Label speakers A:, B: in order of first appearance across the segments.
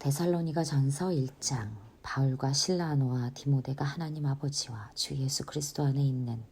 A: 데살로니가 전서 1장. 바울과 실라노와 디모데가 하나님 아버지와 주 예수 그리스도 안에 있는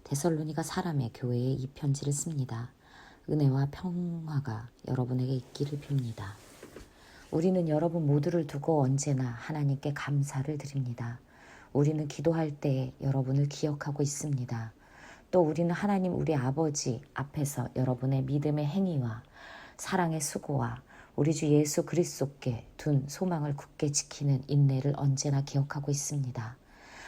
A: 데살로니가 사람의 교회에 이 편지를 씁니다. 은혜와 평화가 여러분에게 있기를 빕니다. 우리는 여러분 모두를 두고 언제나 하나님께 감사를 드립니다. 우리는 기도할 때 여러분을 기억하고 있습니다. 또 우리는 하나님 우리 아버지 앞에서 여러분의 믿음의 행위와 사랑의 수고와 우리 주 예수 그리스도께 둔 소망을 굳게 지키는 인내를 언제나 기억하고 있습니다.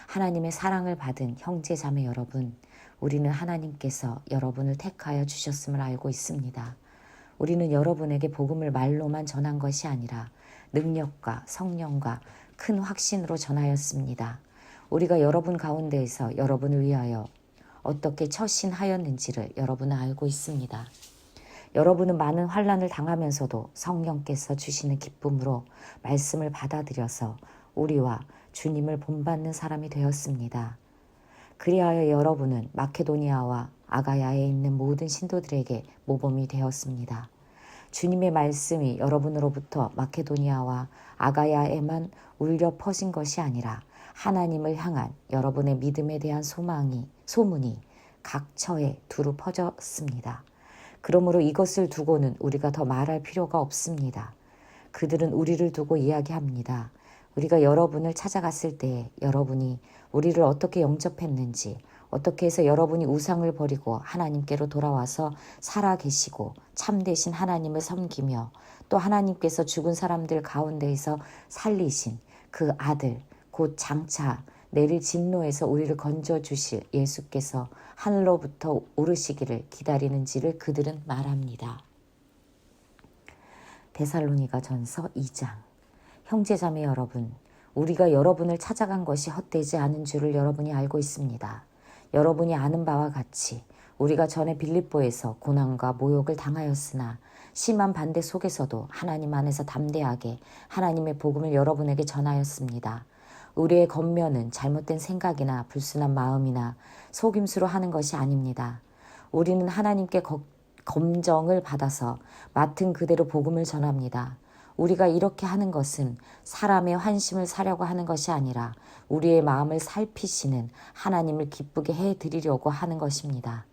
A: 하나님의 사랑을 받은 형제 자매 여러분, 우리는 하나님께서 여러분을 택하여 주셨음을 알고 있습니다. 우리는 여러분에게 복음을 말로만 전한 것이 아니라 능력과 성령과 큰 확신으로 전하였습니다. 우리가 여러분 가운데에서 여러분을 위하여 어떻게 처신하였는지를 여러분은 알고 있습니다. 여러분은 많은 환난을 당하면서도 성령께서 주시는 기쁨으로 말씀을 받아들여서 우리와 주님을 본받는 사람이 되었습니다. 그리하여 여러분은 마케도니아와 아가야에 있는 모든 신도들에게 모범이 되었습니다. 주님의 말씀이 여러분으로부터 마케도니아와 아가야에만 울려 퍼진 것이 아니라 하나님을 향한 여러분의 믿음에 대한 소문이 각 처에 두루 퍼졌습니다. 그러므로 이것을 두고는 우리가 더 말할 필요가 없습니다. 그들은 우리를 두고 이야기합니다. 우리가 여러분을 찾아갔을 때 여러분이 우리를 어떻게 영접했는지, 어떻게 해서 여러분이 우상을 버리고 하나님께로 돌아와서 살아계시고 참되신 하나님을 섬기며 또 하나님께서 죽은 사람들 가운데에서 살리신 그 아들, 곧 장차 내릴 진노에서 우리를 건져주실 예수께서 하늘로부터 오르시기를 기다리는지를 그들은 말합니다. 데살로니가 전서 2장. 형제자매 여러분, 우리가 여러분을 찾아간 것이 헛되지 않은 줄을 여러분이 알고 있습니다. 여러분이 아는 바와 같이 우리가 전에 빌립보에서 고난과 모욕을 당하였으나 심한 반대 속에서도 하나님 안에서 담대하게 하나님의 복음을 여러분에게 전하였습니다. 우리의 겉면은 잘못된 생각이나 불순한 마음이나 속임수로 하는 것이 아닙니다. 우리는 하나님께 검정을 받아서 맡은 그대로 복음을 전합니다. 우리가 이렇게 하는 것은 사람의 환심을 사려고 하는 것이 아니라 우리의 마음을 살피시는 하나님을 기쁘게 해드리려고 하는 것입니다.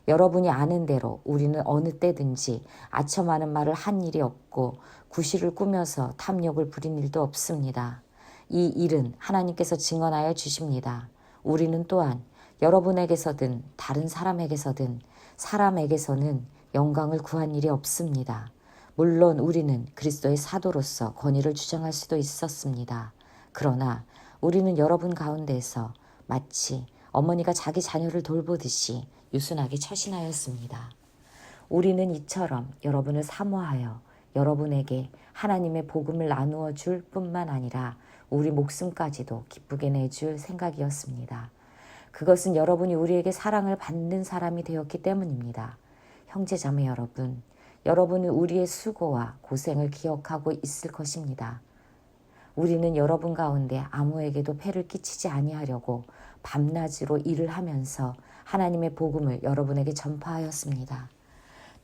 A: 여러분이 아는 대로 우리는 어느 때든지 아첨하는 말을 한 일이 없고 구실을 꾸며서 탐욕을 부린 일도 없습니다. 이 일은 하나님께서 증언하여 주십니다. 우리는 또한 여러분에게서든 다른 사람에게서든 사람에게서는 영광을 구한 일이 없습니다. 물론 우리는 그리스도의 사도로서 권위를 주장할 수도 있었습니다. 그러나 우리는 여러분 가운데에서 마치 어머니가 자기 자녀를 돌보듯이 유순하게 처신하였습니다. 우리는 이처럼 여러분을 사모하여 여러분에게 하나님의 복음을 나누어 줄 뿐만 아니라 우리 목숨까지도 기쁘게 내줄 생각이었습니다. 그것은 여러분이 우리에게 사랑을 받는 사람이 되었기 때문입니다. 형제자매 여러분, 여러분은 우리의 수고와 고생을 기억하고 있을 것입니다. 우리는 여러분 가운데 아무에게도 폐를 끼치지 아니하려고 밤낮으로 일을 하면서 하나님의 복음을 여러분에게 전파하였습니다.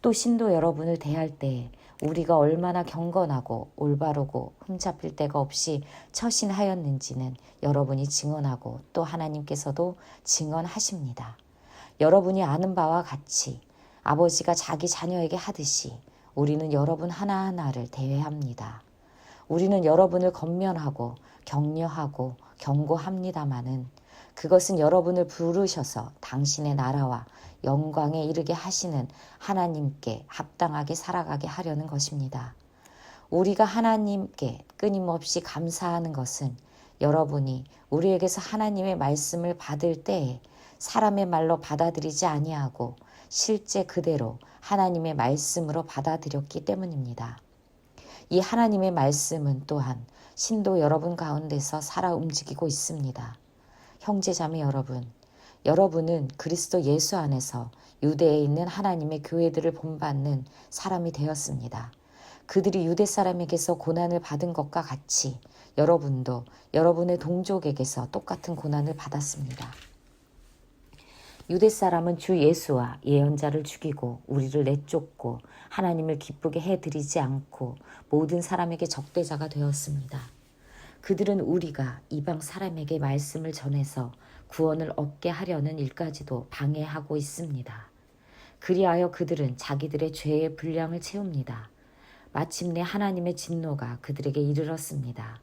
A: 또 신도 여러분을 대할 때 우리가 얼마나 경건하고 올바르고 흠잡힐 데가 없이 처신하였는지는 여러분이 증언하고 또 하나님께서도 증언하십니다. 여러분이 아는 바와 같이 아버지가 자기 자녀에게 하듯이 우리는 여러분 하나하나를 대해합니다. 우리는 여러분을 권면하고 격려하고 경고합니다마는 그것은 여러분을 부르셔서 당신의 나라와 영광에 이르게 하시는 하나님께 합당하게 살아가게 하려는 것입니다. 우리가 하나님께 끊임없이 감사하는 것은 여러분이 우리에게서 하나님의 말씀을 받을 때에 사람의 말로 받아들이지 아니하고 실제 그대로 하나님의 말씀으로 받아들였기 때문입니다. 이 하나님의 말씀은 또한 신도 여러분 가운데서 살아 움직이고 있습니다. 형제자매 여러분, 여러분은 그리스도 예수 안에서 유대에 있는 하나님의 교회들을 본받는 사람이 되었습니다. 그들이 유대 사람에게서 고난을 받은 것과 같이 여러분도 여러분의 동족에게서 똑같은 고난을 받았습니다. 유대 사람은 주 예수와 예언자를 죽이고 우리를 내쫓고 하나님을 기쁘게 해드리지 않고 모든 사람에게 적대자가 되었습니다. 그들은 우리가 이방 사람에게 말씀을 전해서 구원을 얻게 하려는 일까지도 방해하고 있습니다. 그리하여 그들은 자기들의 죄의 분량을 채웁니다. 마침내 하나님의 진노가 그들에게 이르렀습니다.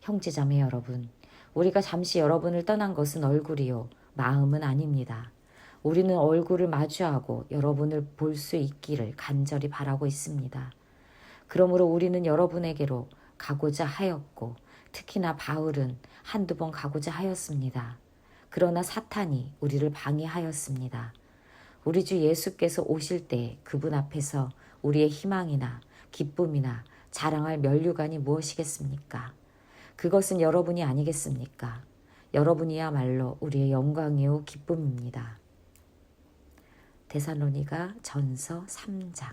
A: 형제자매 여러분, 우리가 잠시 여러분을 떠난 것은 얼굴이요 마음은 아닙니다. 우리는 얼굴을 마주하고 여러분을 볼 수 있기를 간절히 바라고 있습니다. 그러므로 우리는 여러분에게로 가고자 하였고 특히나 바울은 한두 번 가고자 하였습니다. 그러나 사탄이 우리를 방해하였습니다. 우리 주 예수께서 오실 때 그분 앞에서 우리의 희망이나 기쁨이나 자랑할 면류관이 무엇이겠습니까? 그것은 여러분이 아니겠습니까? 여러분이야말로 우리의 영광이요 기쁨입니다. 데살로니가 전서 3장.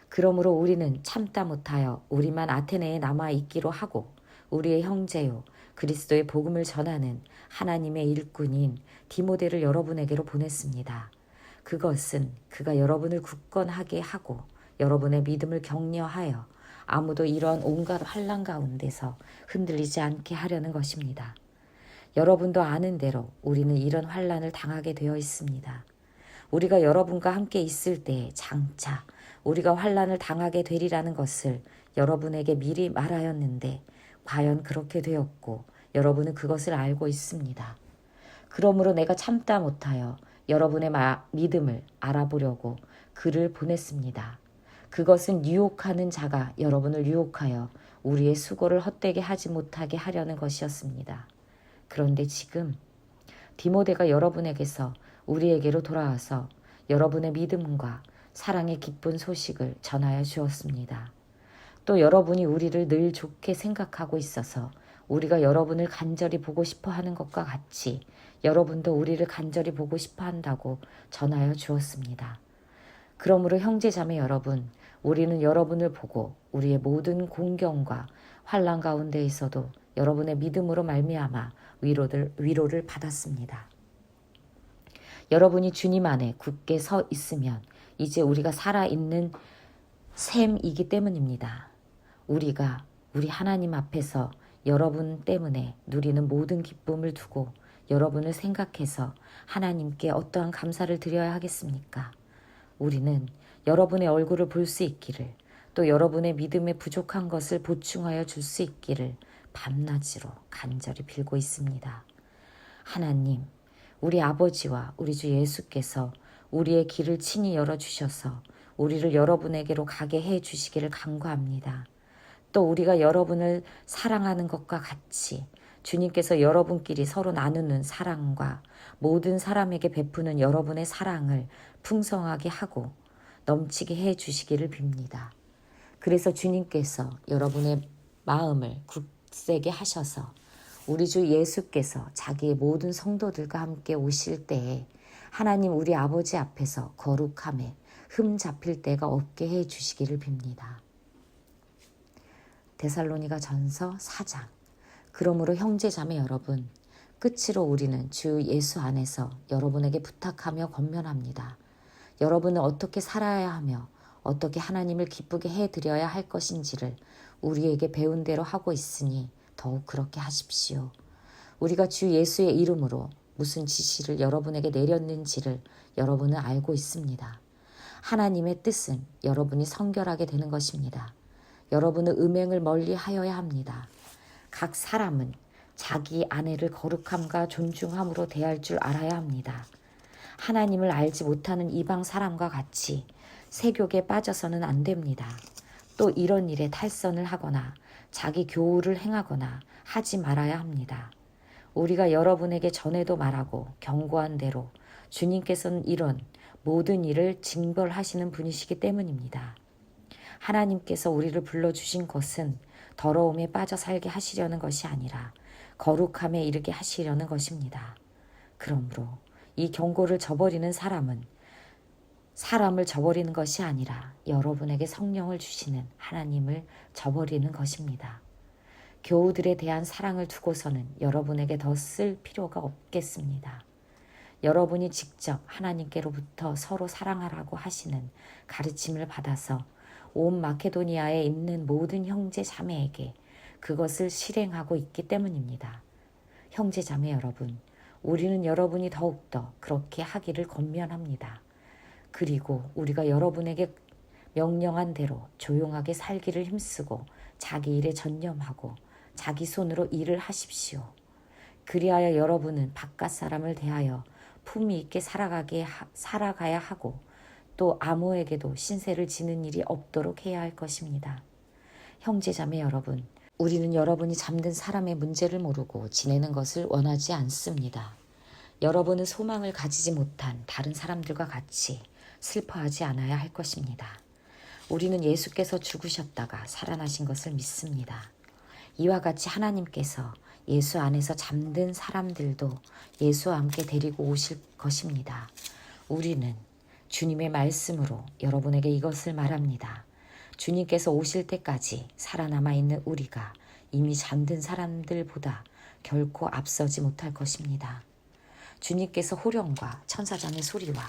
A: 그러므로 우리는 참다 못하여 우리만 아테네에 남아 있기로 하고 우리의 형제요 그리스도의 복음을 전하는 하나님의 일꾼인 디모데를 여러분에게로 보냈습니다. 그것은 그가 여러분을 굳건하게 하고 여러분의 믿음을 격려하여 아무도 이러한 온갖 환난 가운데서 흔들리지 않게 하려는 것입니다. 여러분도 아는 대로 우리는 이런 환난을 당하게 되어 있습니다. 우리가 여러분과 함께 있을 때 장차 우리가 환난을 당하게 되리라는 것을 여러분에게 미리 말하였는데 과연 그렇게 되었고 여러분은 그것을 알고 있습니다. 그러므로 내가 참다 못하여 여러분의 믿음을 알아보려고 글을 보냈습니다. 그것은 유혹하는 자가 여러분을 유혹하여 우리의 수고를 헛되게 하지 못하게 하려는 것이었습니다. 그런데 지금 디모데가 여러분에게서 우리에게로 돌아와서 여러분의 믿음과 사랑의 기쁜 소식을 전하여 주었습니다. 또 여러분이 우리를 늘 좋게 생각하고 있어서 우리가 여러분을 간절히 보고 싶어 하는 것과 같이 여러분도 우리를 간절히 보고 싶어 한다고 전하여 주었습니다. 그러므로 형제자매 여러분, 우리는 여러분을 보고 우리의 모든 공경과 환난 가운데 있어도 여러분의 믿음으로 말미암아 위로를 받았습니다. 여러분이 주님 안에 굳게 서 있으면 이제 우리가 살아있는 셈이기 때문입니다. 우리가 우리 하나님 앞에서 여러분 때문에 누리는 모든 기쁨을 두고 여러분을 생각해서 하나님께 어떠한 감사를 드려야 하겠습니까? 우리는 여러분의 얼굴을 볼 수 있기를 또 여러분의 믿음에 부족한 것을 보충하여 줄 수 있기를 밤낮으로 간절히 빌고 있습니다. 하나님, 우리 아버지와 우리 주 예수께서 우리의 길을 친히 열어주셔서 우리를 여러분에게로 가게 해 주시기를 간구합니다. 또 우리가 여러분을 사랑하는 것과 같이 주님께서 여러분끼리 서로 나누는 사랑과 모든 사람에게 베푸는 여러분의 사랑을 풍성하게 하고 넘치게 해 주시기를 빕니다. 그래서 주님께서 여러분의 마음을 굳세게 하셔서 우리 주 예수께서 자기의 모든 성도들과 함께 오실 때에 하나님 우리 아버지 앞에서 거룩함에 흠 잡힐 때가 없게 해 주시기를 빕니다. 데살로니가 전서 4장. 그러므로 형제자매 여러분, 끝으로 우리는 주 예수 안에서 여러분에게 부탁하며 권면합니다. 여러분은 어떻게 살아야 하며 어떻게 하나님을 기쁘게 해드려야 할 것인지를 우리에게 배운 대로 하고 있으니 더욱 그렇게 하십시오. 우리가 주 예수의 이름으로 무슨 지시를 여러분에게 내렸는지를 여러분은 알고 있습니다. 하나님의 뜻은 여러분이 성결하게 되는 것입니다. 여러분은 음행을 멀리 하여야 합니다. 각 사람은 자기 아내를 거룩함과 존중함으로 대할 줄 알아야 합니다. 하나님을 알지 못하는 이방 사람과 같이 세욕에 빠져서는 안 됩니다. 또 이런 일에 탈선을 하거나 자기 교우를 행하거나 하지 말아야 합니다. 우리가 여러분에게 전에도 말하고 경고한 대로 주님께서는 이런 모든 일을 징벌하시는 분이시기 때문입니다. 하나님께서 우리를 불러주신 것은 더러움에 빠져 살게 하시려는 것이 아니라 거룩함에 이르게 하시려는 것입니다. 그러므로 이 경고를 저버리는 사람은 사람을 저버리는 것이 아니라 여러분에게 성령을 주시는 하나님을 저버리는 것입니다. 교우들에 대한 사랑을 두고서는 여러분에게 더 쓸 필요가 없겠습니다. 여러분이 직접 하나님께로부터 서로 사랑하라고 하시는 가르침을 받아서 온 마케도니아에 있는 모든 형제 자매에게 그것을 실행하고 있기 때문입니다. 형제 자매 여러분, 우리는 여러분이 더욱더 그렇게 하기를 권면합니다. 그리고 우리가 여러분에게 명령한 대로 조용하게 살기를 힘쓰고 자기 일에 전념하고 자기 손으로 일을 하십시오. 그리하여 여러분은 바깥 사람을 대하여 품위 있게 살아가야 하고 또 아무에게도 신세를 지는 일이 없도록 해야 할 것입니다. 형제자매 여러분, 우리는 여러분이 잠든 사람의 문제를 모르고 지내는 것을 원하지 않습니다. 여러분은 소망을 가지지 못한 다른 사람들과 같이 슬퍼하지 않아야 할 것입니다. 우리는 예수께서 죽으셨다가 살아나신 것을 믿습니다. 이와 같이 하나님께서 예수 안에서 잠든 사람들도 예수와 함께 데리고 오실 것입니다. 우리는 주님의 말씀으로 여러분에게 이것을 말합니다. 주님께서 오실 때까지 살아남아 있는 우리가 이미 잠든 사람들보다 결코 앞서지 못할 것입니다. 주님께서 호령과 천사장의 소리와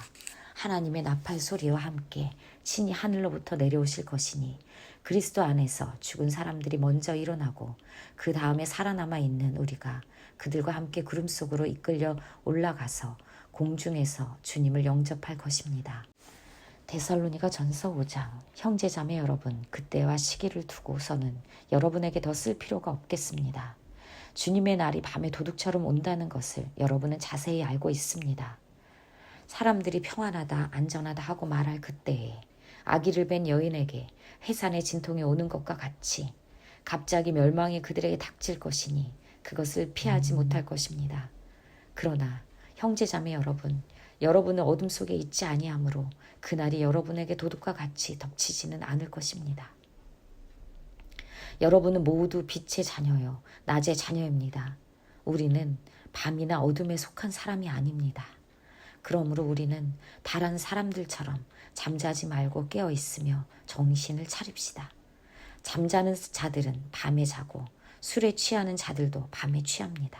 A: 하나님의 나팔 소리와 함께 친히 하늘로부터 내려오실 것이니 그리스도 안에서 죽은 사람들이 먼저 일어나고 그 다음에 살아남아 있는 우리가 그들과 함께 구름 속으로 이끌려 올라가서 공중에서 주님을 영접할 것입니다. 데살로니가 전서 5장. 형제자매 여러분, 그때와 시기를 두고서는 여러분에게 더 쓸 필요가 없겠습니다. 주님의 날이 밤에 도둑처럼 온다는 것을 여러분은 자세히 알고 있습니다. 사람들이 평안하다 안전하다 하고 말할 그때에 아기를 뵌 여인에게 해산의 진통이 오는 것과 같이 갑자기 멸망이 그들에게 닥칠 것이니 그것을 피하지 못할 것입니다. 그러나 형제자매 여러분, 여러분은 어둠 속에 있지 아니하므로 그날이 여러분에게 도둑과 같이 덮치지는 않을 것입니다. 여러분은 모두 빛의 자녀요, 낮의 자녀입니다. 우리는 밤이나 어둠에 속한 사람이 아닙니다. 그러므로 우리는 다른 사람들처럼 잠자지 말고 깨어 있으며 정신을 차립시다. 잠자는 자들은 밤에 자고 술에 취하는 자들도 밤에 취합니다.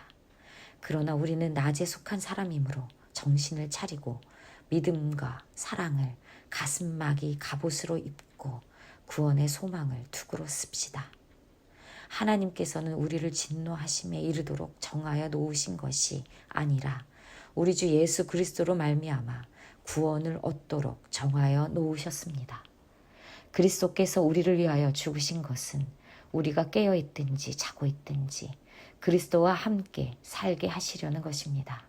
A: 그러나 우리는 낮에 속한 사람이므로 정신을 차리고 믿음과 사랑을 가슴막이 갑옷으로 입고 구원의 소망을 투구로 씁시다. 하나님께서는 우리를 진노하심에 이르도록 정하여 놓으신 것이 아니라 우리 주 예수 그리스도로 말미암아 구원을 얻도록 정하여 놓으셨습니다. 그리스도께서 우리를 위하여 죽으신 것은 우리가 깨어 있든지 자고 있든지 그리스도와 함께 살게 하시려는 것입니다.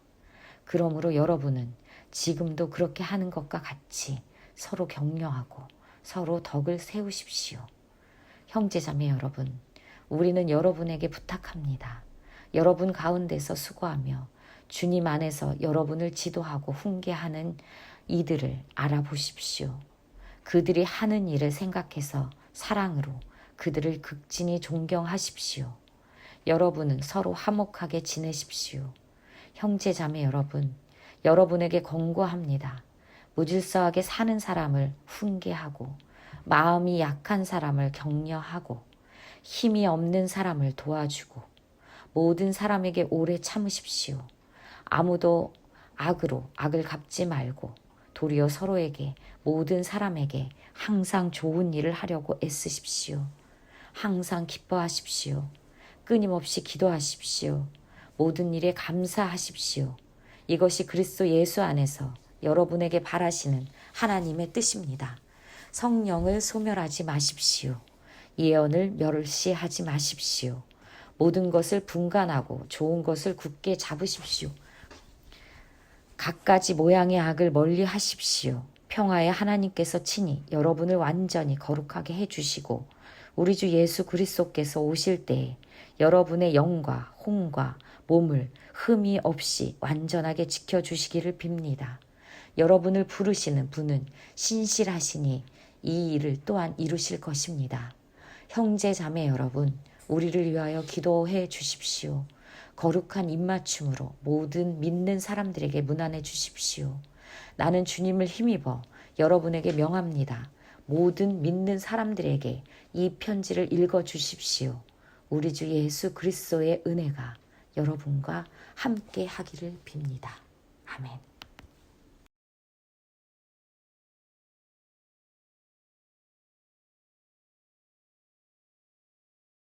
A: 그러므로 여러분은 지금도 그렇게 하는 것과 같이 서로 격려하고 서로 덕을 세우십시오. 형제자매 여러분, 우리는 여러분에게 부탁합니다. 여러분 가운데서 수고하며 주님 안에서 여러분을 지도하고 훈계하는 이들을 알아보십시오. 그들이 하는 일을 생각해서 사랑으로 그들을 극진히 존경하십시오. 여러분은 서로 화목하게 지내십시오. 형제자매 여러분, 여러분에게 권고합니다. 무질서하게 사는 사람을 훈계하고 마음이 약한 사람을 격려하고 힘이 없는 사람을 도와주고 모든 사람에게 오래 참으십시오. 아무도 악으로 악을 갚지 말고 도리어 서로에게 모든 사람에게 항상 좋은 일을 하려고 애쓰십시오. 항상 기뻐하십시오. 끊임없이 기도하십시오. 모든 일에 감사하십시오. 이것이 그리스도 예수 안에서 여러분에게 바라시는 하나님의 뜻입니다. 성령을 소멸하지 마십시오. 예언을 멸시하지 마십시오. 모든 것을 분간하고 좋은 것을 굳게 잡으십시오. 갖가지 모양의 악을 멀리 하십시오. 평화의 하나님께서 친히 여러분을 완전히 거룩하게 해주시고 우리 주 예수 그리스도께서 오실 때에 여러분의 영과 혼과 몸을 흠이 없이 완전하게 지켜주시기를 빕니다. 여러분을 부르시는 분은 신실하시니 이 일을 또한 이루실 것입니다. 형제 자매 여러분, 우리를 위하여 기도해 주십시오. 거룩한 입맞춤으로 모든 믿는 사람들에게 문안해 주십시오. 나는 주님을 힘입어 여러분에게 명합니다. 모든 믿는 사람들에게 이 편지를 읽어 주십시오. 우리 주 예수 그리스도의 은혜가 여러분과 함께 하기를 빕니다. 아멘.